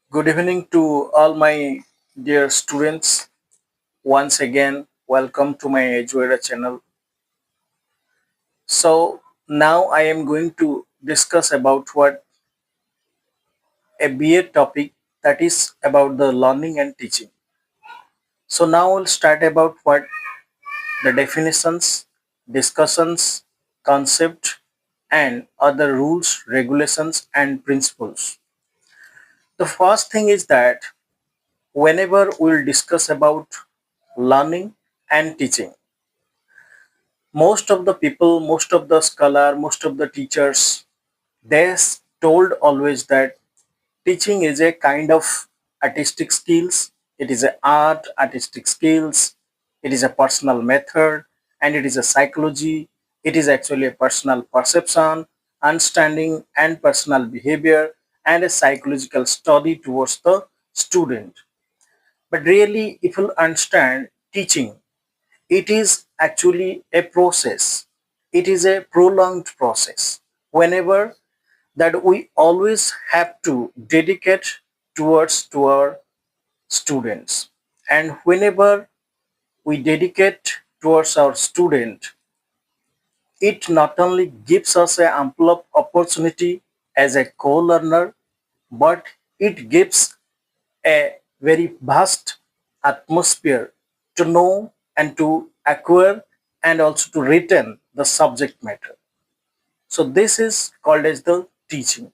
Good evening to all my dear students. Once again, welcome to my Eduera channel. So now I am going to discuss about what a BA topic that is about the learning and teaching. So now we'll start about what the definitions, discussions, concept, and other rules, regulations, and principles. The first thing is that whenever we'll discuss about learning and teaching, most of the people, most of the scholar, most of the teachers, they told always that teaching is a kind of artistic skills. It is a art, artistic skills. It is a personal method, and it is a psychology. It is actually a personal perception, understanding, and personal behavior, and a psychological study towards the student. But really, if you understand teaching, it is actually a process. It is a prolonged process. Whenever that we always have to dedicate towards to our students. And whenever we dedicate towards our student, it not only gives us an ample opportunity as a co-learner, but it gives a very vast atmosphere to know and to acquire and also to retain the subject matter. So this is called as the teaching.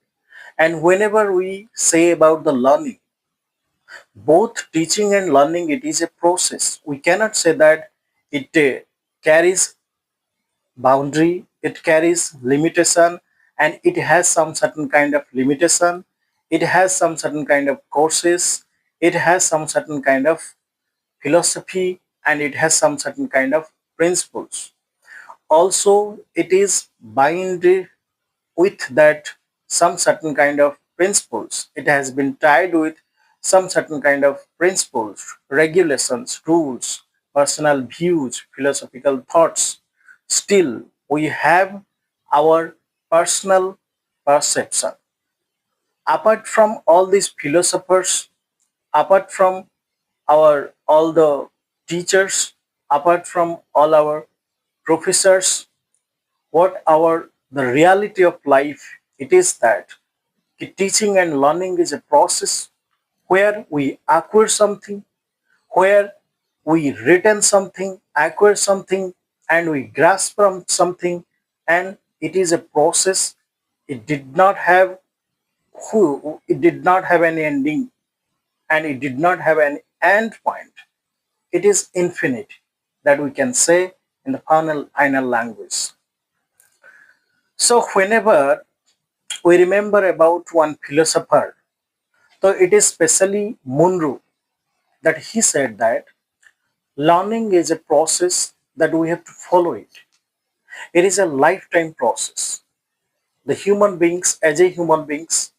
And whenever we say about the learning, both teaching and learning, it is a process. We cannot say that it carries boundary, it carries limitation, and it has some certain kind of limitation, it has some certain kind of courses, it has some certain kind of philosophy, and it has some certain kind of principles. Also, it is bind with that some certain kind of principles. It has been tied with some certain kind of principles, regulations, rules, personal views, philosophical thoughts. Still, we have our personal perception. Apart from all these philosophers, apart from our all the teachers, apart from all our professors, what our the reality of life, it is that teaching and learning is a process where we acquire something, where we retain something, acquire something, and we grasp from something, and it is a process. It did not have it did not have any ending, and it did not have an end point. It is infinite, that we can say in the final language. So whenever we remember about one philosopher, so it is specially Munro, that he said that learning is a process that we have to follow it. It is a lifetime process. The human beings, as a human beings,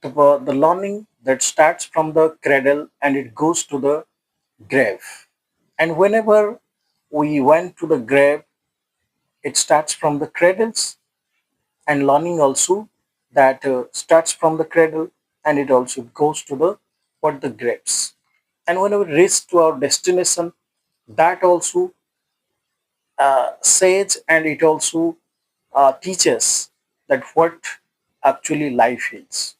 the learning that starts from the cradle and it goes to the grave. And whenever we went to the grave, it starts from the cradles, and learning also that starts from the cradle and it also goes to the what the graves. And when we reach to our destination, that also says and it also teaches that what actually life is.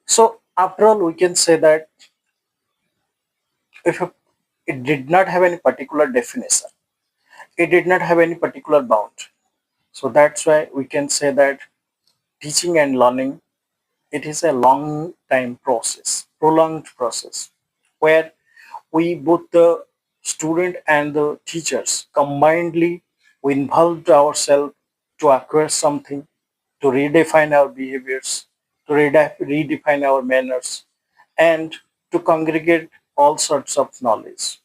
So after all, we can say that if it did not have any particular definition, it did not have any particular bound. So that's why we can say that teaching and learning, it is a long time process, prolonged process, where we both the student and the teachers combinedly we involved ourselves to acquire something, to redefine our behaviors, to redefine our manners, and to congregate all sorts of knowledge.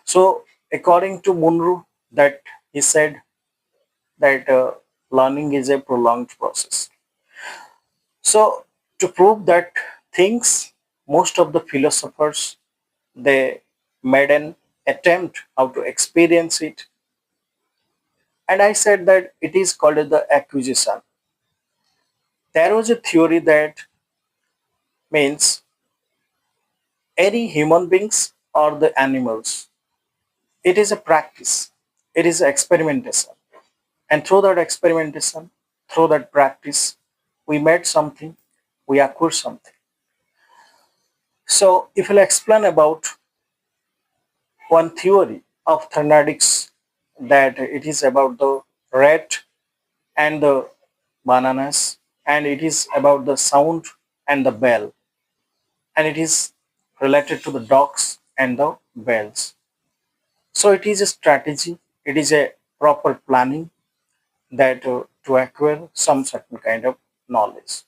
So according to Munro, that he said that learning is a prolonged process. So to prove that things, most of the philosophers, they made an attempt how to experience it, and I said that it is called the acquisition. There was a theory that means any human beings or the animals, it is a practice, it is experimentation. And through that experimentation, through that practice, we made something, we acquired something. So if I'll explain about one theory of thermoelectrics, that it is about the rat and the bananas, and it is about the sound and the bell, and it is related to the dogs and the bells. So it is a strategy, it is a proper planning that to acquire some certain kind of knowledge.